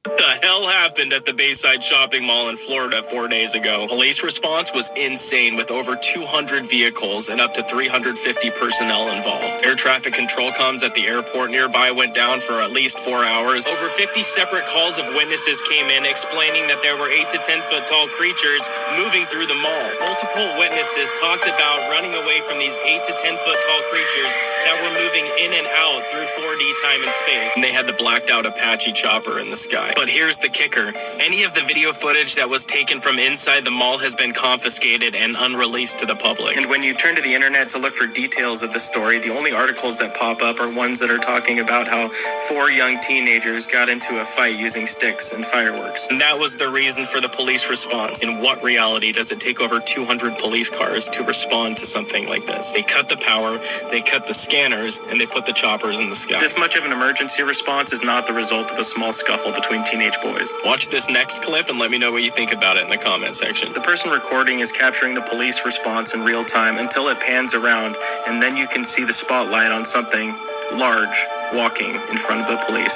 What the hell happened at the Bayside Shopping Mall in Florida 4 days ago? Police response was insane, with over 200 vehicles and up to 350 personnel involved. Air traffic control comms at the airport nearby went down for at least 4 hours. Over 50 separate calls of witnesses came in explaining that there were 8 to 10 foot tall creatures moving through the mall. Multiple witnesses talked about running away from these 8 to 10 foot tall creatures that were moving in and out through 4D time and space. And they had the blacked out Apache chopper in the sky. But here's the kicker. Any of the video footage that was taken from inside the mall has been confiscated and unreleased to the public. And when you turn to the internet to look for details of the story, the only articles that pop up are ones that are talking about how 4 young teenagers got into a fight using sticks and fireworks. And that was the reason for the police response. In what reality does it take over 200 police cars to respond to something like this? They cut the power, they cut the scanners, and they put the choppers in the sky. This much of an emergency response is not the result of a small scuffle between teenage boys. Watch this next clip and let me know what you think about it in the comment section. The person recording is capturing the police response in real time until it pans around, and then you can see the spotlight on something large walking in front of the police.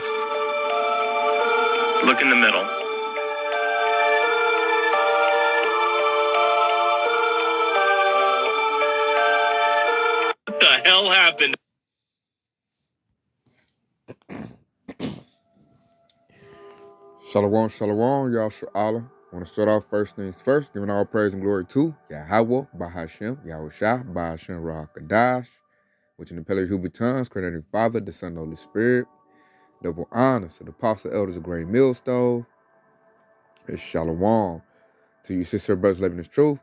Look in the middle. What the hell happened? Shalom, shalom, Yahshua Allah. I want to start off first things first, giving all praise and glory to Yahweh, Bahashem, Yahushua, Bahashem, Ruach Kadash, which in the Pele Hubi tongues, creating Father, the Son, and the Holy Spirit. Double honor to the apostle elders of Great Millstone. And shalom to you sister brothers living this truth.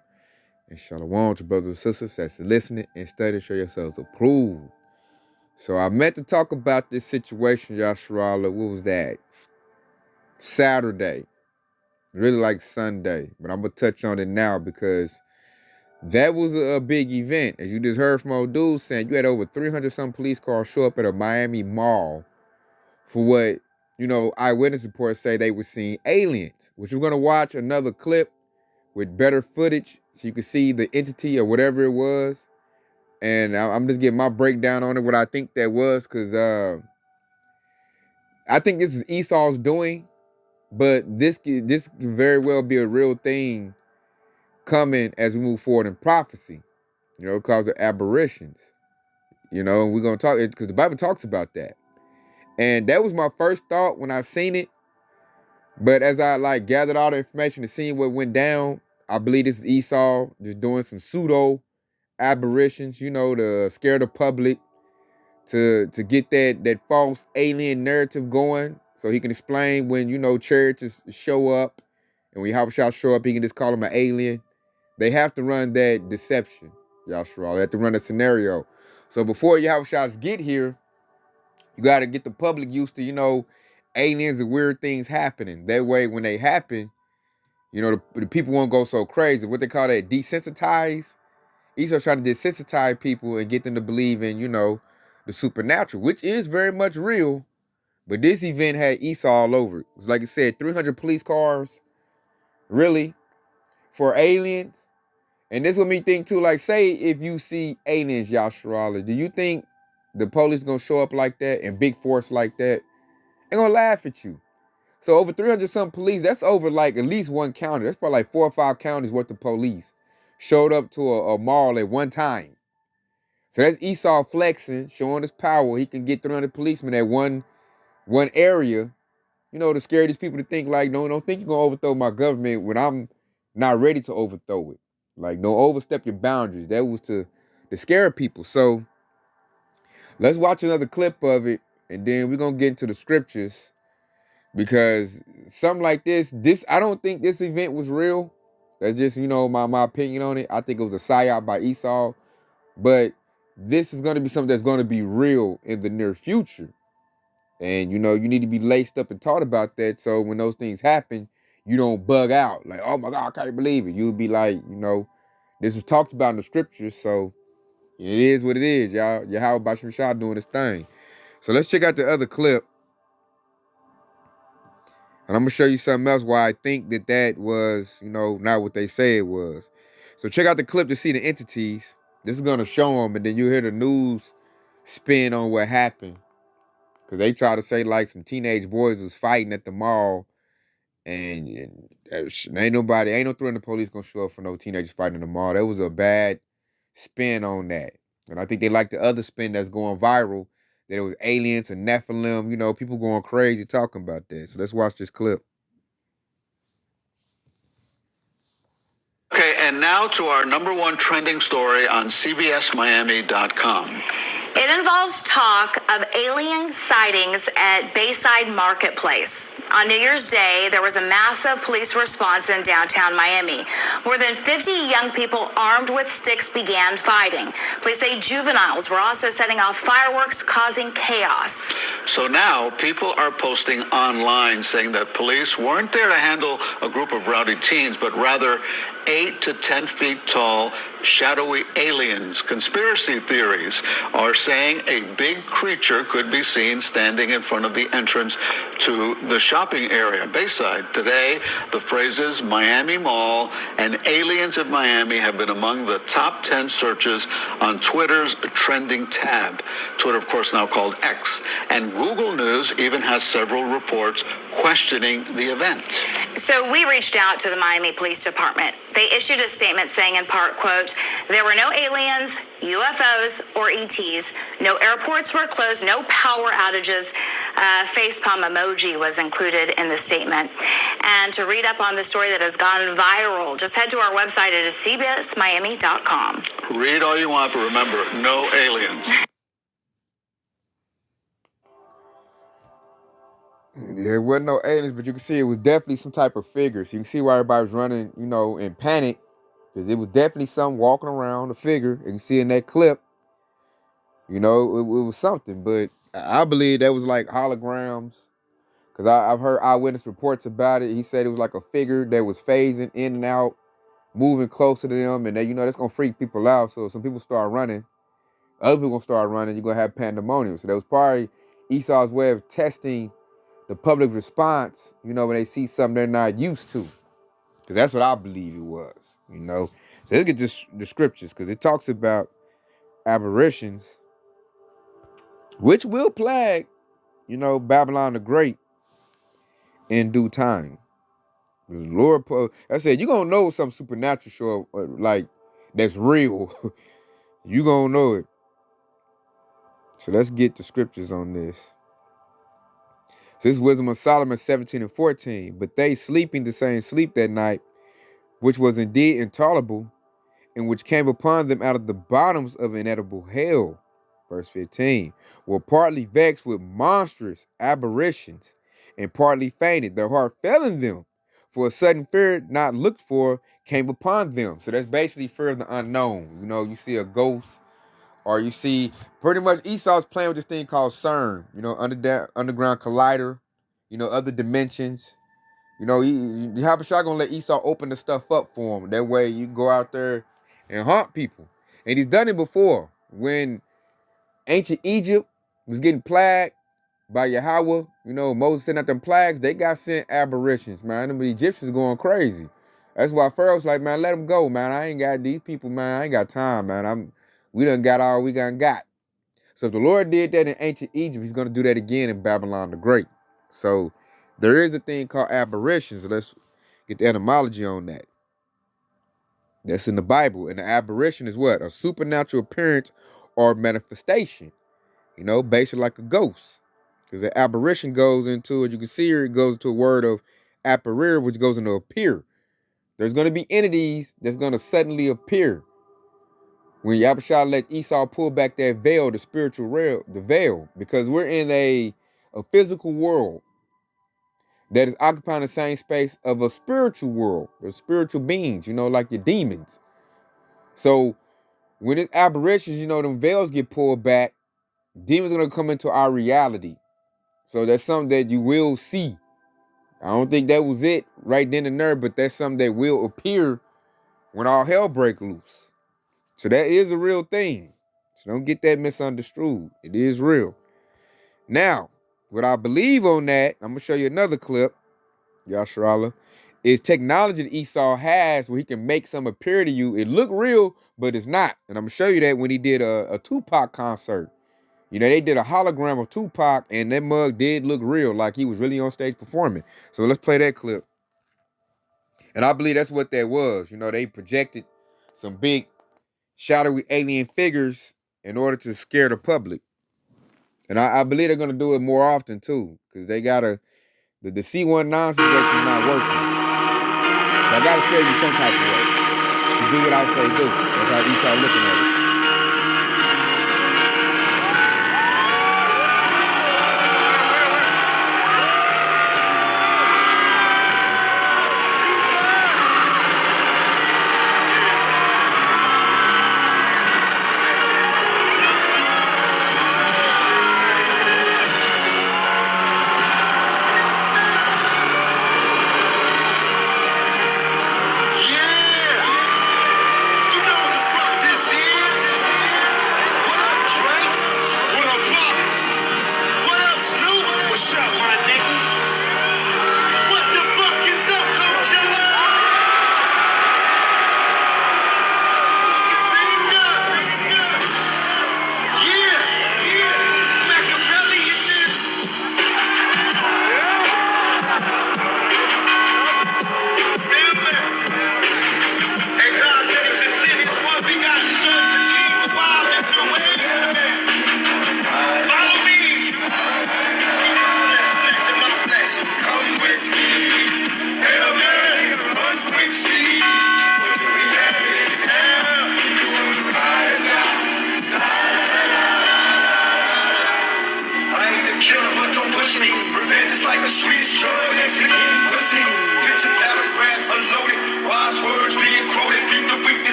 And shalom to brothers and sisters that's listening and study to show yourselves approved. So I meant to talk about this situation, Yahshua Allah. What was that? Saturday. Really like Sunday, but I'm going to touch on it now because that was a big event. As you just heard from old dude saying, you had over 300-some police cars show up at a Miami mall for what, eyewitness reports say they were seeing aliens, which we're going to watch another clip with better footage so you can see the entity or whatever it was. And I'm just getting my breakdown on it, what I think that was, because I think this is Esau's doing. But this can very well be a real thing coming as we move forward in prophecy, because of apparitions. And we're going to talk, because the Bible talks about that. And that was my first thought when I seen it. But as I gathered all the information and seeing what went down, I believe this is Esau just doing some pseudo apparitions, to scare the public, to get that false alien narrative going. So he can explain when, chariots show up and when Yahweh show up, he can just call him an alien. They have to run that deception, Yahshua. They have to run a scenario. So before Yahweh get here, you got to get the public used to, aliens and weird things happening. That way, when they happen, the people won't go so crazy. What they call that, desensitize. Esau's trying to desensitize people and get them to believe in, the supernatural, which is very much real. But this event had Esau all over it. It was like I said, 300 police cars, really, for aliens. And this what me think too, say if you see aliens, Yahshua, do you think the police gonna show up like that in big force like that? They're gonna laugh at you. So over 300 some police, that's over at least one county. That's probably 4 or 5 counties worth of police showed up to a mall at one time. So that's Esau flexing, showing his power. He can get 300 policemen at one area, to scare these people to think don't think you're gonna overthrow my government when I'm not ready to overthrow it. Don't overstep your boundaries. That was to scare people. So let's watch another clip of it, and then we're gonna get into the scriptures, because something like this I don't think this event was real. That's just my opinion on it. I think it was a psyop by Esau, but this is going to be something that's going to be real in the near future. And, you need to be laced up and taught about that. So when those things happen, you don't bug out. Oh my God, I can't believe it. You'll be this was talked about in the scriptures. So it is what it is, y'all. Yahweh Bashem Shah doing his thing. So let's check out the other clip. And I'm going to show you something else why I think that was, not what they say it was. So check out the clip to see the entities. This is going to show them, and then you hear the news spin on what happened. Because they try to say some teenage boys was fighting at the mall And ain't no threat the police gonna show up for no teenagers fighting in the mall. That was a bad spin on that. And I think they like the other spin that's going viral, that it was aliens and Nephilim, people going crazy talking about that. So let's watch this clip. Okay, and now to our #1 trending story on CBSMiami.com. It involves talk of alien sightings at Bayside Marketplace. On New Year's Day, there was a massive police response in downtown Miami. More than 50 young people armed with sticks began fighting. Police say juveniles were also setting off fireworks, causing chaos. So now people are posting online saying that police weren't there to handle a group of rowdy teens, but rather 8 to 10 feet tall, shadowy aliens. Conspiracy theories are saying a big creature could be seen standing in front of the entrance to the shopping area. Bayside. Today, the phrases Miami Mall and aliens of Miami have been among the top 10 searches on Twitter's trending tab. Twitter, of course, now called X. And Google News even has several reports questioning the event. So we reached out to the Miami Police Department. They issued a statement saying in part, quote, "There were no aliens, UFOs, or ETs. No airports were closed, no power outages." Facepalm emoji was included in the statement. And to read up on the story that has gone viral, just head to our website. It is cbsmiami.com. Read all you want, but remember, no aliens. There wasn't no aliens, but you can see it was definitely some type of figure. So you can see why everybody was running, in panic, because it was definitely something walking around, a figure. You can see in that clip, it was something. But I believe that was like holograms, because I've heard eyewitness reports about it. He said it was like a figure that was phasing in and out, moving closer to them, and that, that's going to freak people out. So some people start running. Other people going to start running. You're going to have pandemonium. So that was probably Esau's way of testing the public response, when they see something they're not used to. Because that's what I believe it was, So let's get the scriptures, because it talks about apparitions, which will plague, Babylon the Great in due time. The Lord, I said, you're going to know something supernatural show up, like, that's real. You're going to know it. So let's get the scriptures on this. This is Wisdom of Solomon 17 and 14. But they, sleeping the same sleep that night, which was indeed intolerable, and which came upon them out of the bottoms of inedible hell, verse 15, were partly vexed with monstrous aberrations, and partly fainted. Their heart fell in them, for a sudden fear not looked for came upon them. So that's basically fear of the unknown. You see a ghost, or you see, pretty much Esau's playing with this thing called CERN, underground collider, other dimensions. Habashah gonna let Esau open the stuff up for him. That way you can go out there and haunt people. And he's done it before. When ancient Egypt was getting plagued by Yahweh, Moses sent out them plagues, they got sent aberrations, man. Them Egyptians going crazy. That's why Pharaoh's like, man, let them go, man. I ain't got these people, man. I ain't got time, man. We done got all we done got. So if the Lord did that in ancient Egypt, he's going to do that again in Babylon the Great. So there is a thing called apparitions. Let's get the etymology on that. That's in the Bible. And the apparition is what? A supernatural appearance or manifestation. Basically like a ghost. Because the apparition goes into, as you can see here, it goes into a word of apparir, which goes into appear. There's going to be entities that's going to suddenly appear. When Yahweh let Esau pull back that veil, the spiritual veil, because we're in a physical world that is occupying the same space of a spiritual world, or spiritual beings, like your demons. So when it's aberrations, them veils get pulled back, demons are going to come into our reality. So that's something that you will see. I don't think that was it right then and there, but that's something that will appear when all hell breaks loose. So that is a real thing. So don't get that misunderstood. It is real. Now, what I believe on that, I'm going to show you another clip, Yasharallah, is technology that Esau has where he can make some appear to you. It look real, but it's not. And I'm going to show you that when he did a Tupac concert. They did a hologram of Tupac, and that mug did look real, like he was really on stage performing. So let's play that clip. And I believe that's what that was. You know, they projected some big shadowy alien figures in order to scare the public. And I believe they're gonna do it more often too, because they gotta the C19 situation is not working. So I gotta scare you some type of way to do what I say do. That's how Esau looking at it.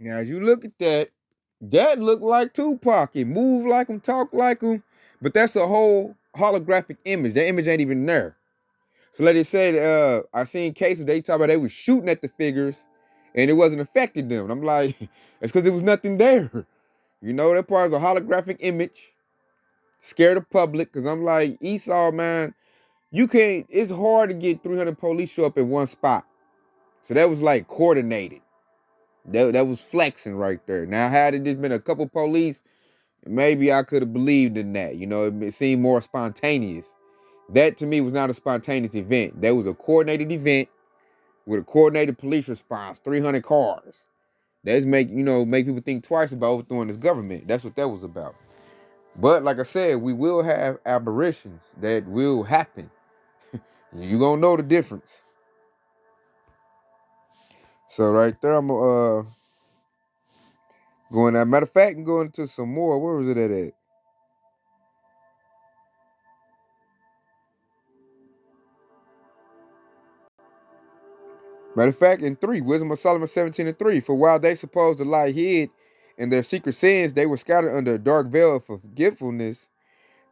Now, as you look at that, that look like Tupac. It move like him, talk like him, but that's a whole holographic image. That image ain't even there. So like they said, I seen cases they talk about they was shooting at the figures and it wasn't affecting them. And I'm like, it's because there was nothing there. You know, that part is a holographic image. Scare the public, because I'm like, Esau, man, you can't, it's hard to get 300 police show up in one spot. So that was like coordinated. That was flexing right there. Now, had it just been a couple police, maybe I could have believed in that. You know, it seemed more spontaneous. That to me was not a spontaneous event. That was a coordinated event with a coordinated police response, 300 cars. That's make people think twice about overthrowing this government. That's what that was about. But like I said, we will have aberrations that will happen. You're gonna know the difference. So right there, I'm going that. Matter of fact, I'm going into some more. Where was it at? Matter of fact, in 3, Wisdom of Solomon 17:3, for while they supposed to lie hid in their secret sins, they were scattered under a dark veil of forgetfulness,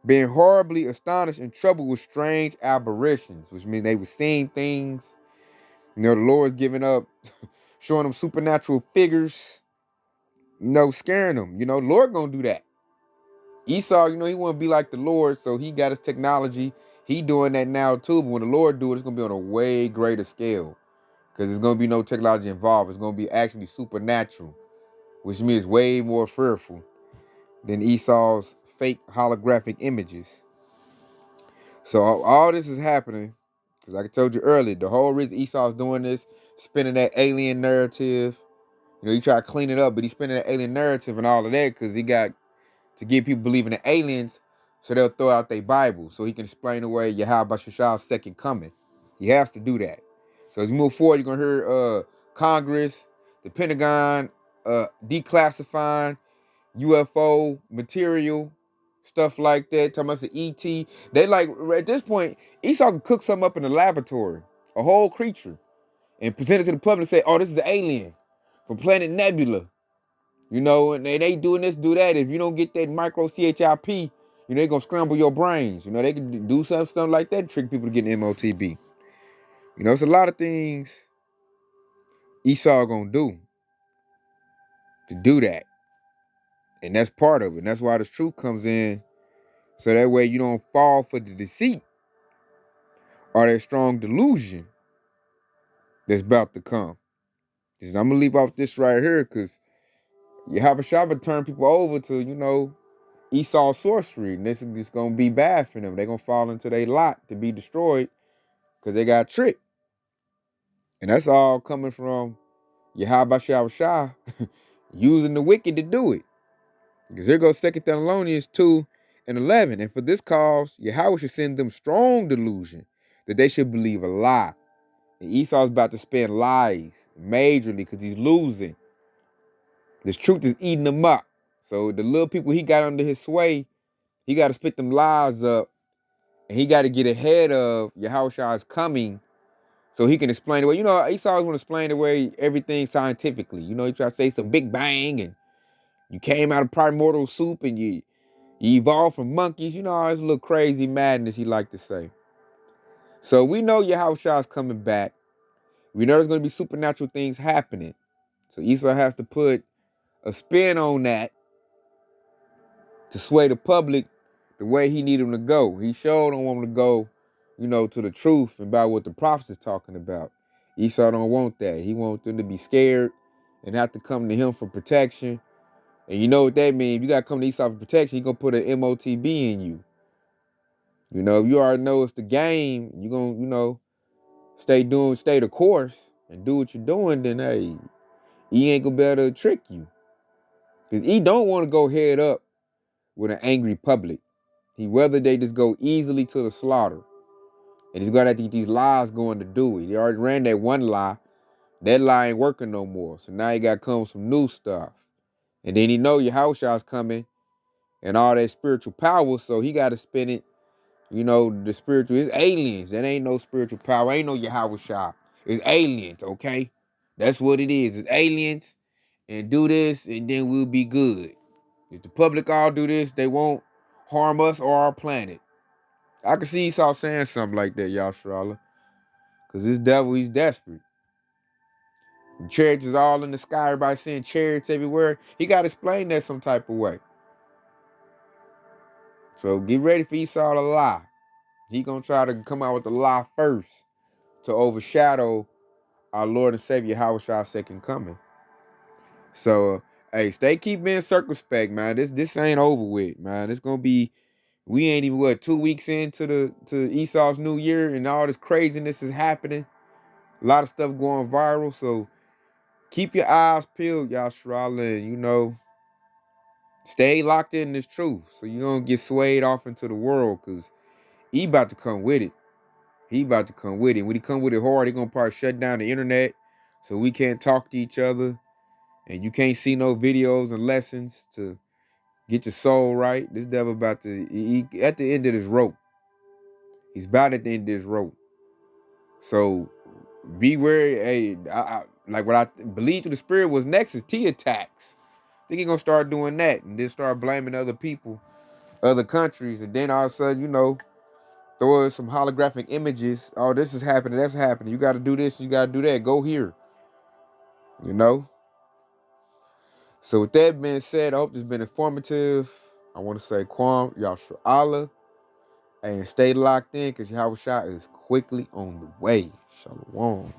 being horribly astonished and troubled with strange aberrations, which means they were seeing things. You know, the Lord's giving up, showing them supernatural figures, scaring them. You know, the Lord gonna do that. Esau, he want to be like the Lord, so he got his technology. He doing that now too, but when the Lord do it, it's gonna be on a way greater scale. Because there's going to be no technology involved. It's going to be actually supernatural, which means way more fearful than Esau's fake holographic images. So all this is happening, because like I told you earlier, the whole reason Esau's doing this, spinning that alien narrative, he try to clean it up, but he's spinning that alien narrative and all of that because he got to get people believing in aliens so they'll throw out their Bible so he can explain away Yahweh Shashal's second coming. He has to do that. So as we move forward, you're going to hear Congress, the Pentagon, declassifying UFO material, stuff like that. Talking about the ET. They like, at this point, Esau can cook something up in the laboratory, a whole creature, and present it to the public and say, oh, this is an alien from planet Nebula. And they doing this, do that. If you don't get that micro CHIP, they're going to scramble your brains. They can do stuff like that, trick people to get an MOTB. It's a lot of things Esau gonna do to do that. And that's part of it. And that's why this truth comes in. So that way you don't fall for the deceit or that strong delusion that's about to come. I'm gonna leave off this right here because Yahweh Shabbat turn people over to, Esau's sorcery, and this is gonna be bad for them. They're gonna fall into their lot to be destroyed because they got tricked. And that's all coming from Yahweh Shah using the wicked to do it. Because here goes 2 Thessalonians 2:11. And for this cause, Yahweh should send them strong delusion that they should believe a lie. And Esau's about to spend lies majorly because he's losing. This truth is eating him up. So the little people he got under his sway, he got to spit them lies up. And he got to get ahead of Yahushua's coming so he can explain the way. You know, Esau always want to explain the way everything scientifically. You know, he try to say it's a big bang and you came out of primordial soup and you evolved from monkeys. You know, all this little crazy madness he like to say. So we know Yahushua's coming back. We know there's going to be supernatural things happening. So Esau has to put a spin on that to sway the public the way he need them to go. He sure don't want them to go, you know, to the truth about what the prophets is talking about. Esau don't want that. He wants them to be scared and have to come to him for protection. And you know what that means. If you got to come to Esau for protection, he's going to put an MOTB in you. You know, if you already know it's the game, you're going to, you know, stay the course and do what you're doing, then, hey, he ain't going to be able to trick you. Because he don't want to go head up with an angry public. He whether they just go easily to the slaughter. And he's going to have to get these lies going to do it. He already ran that one lie. That lie ain't working no more. So now he got to come with some new stuff. And then he know Yahushua's coming and all that spiritual power. So he got to spin it. You know, the spiritual is aliens. That ain't no spiritual power. Ain't no Yahushua. It's aliens, okay? That's what it is. It's aliens. And do this and then we'll be good. If the public all do this, they won't harm us or our planet. I can see Esau saying something like that, Yahushuah. Because this devil, he's desperate. The chariots is all in the sky. Everybody seeing chariots everywhere. He got to explain that some type of way. So get ready for Esau to lie. He going to try to come out with the lie first to overshadow our Lord and Savior, Yahushua's second coming. So, hey, keep being circumspect, man. This ain't over with, man. It's going to be, we ain't even, 2 weeks into to Esau's new year and all this craziness is happening. A lot of stuff going viral. So keep your eyes peeled, Yahushuah, and, you know, stay locked in this truth. So you don't get swayed off into the world because he about to come with it. He about to come with it. When he come with it hard, he going to probably shut down the internet so we can't talk to each other. And you can't see no videos and lessons to get your soul right. This devil about to, he at the end of this rope. He's about at the end of this rope. So be wary. Hey, like what I believe through the spirit was next is T attacks. I think he's going to start doing that and then start blaming other people, other countries. And then all of a sudden, you know, throw in some holographic images. Oh, this is happening. That's happening. You got to do this. You got to do that. Go here. You know? So with that being said, I hope this has been informative. I want to say Kwam, Yahushuah, and stay locked in because Yahushua is quickly on the way. Shalom.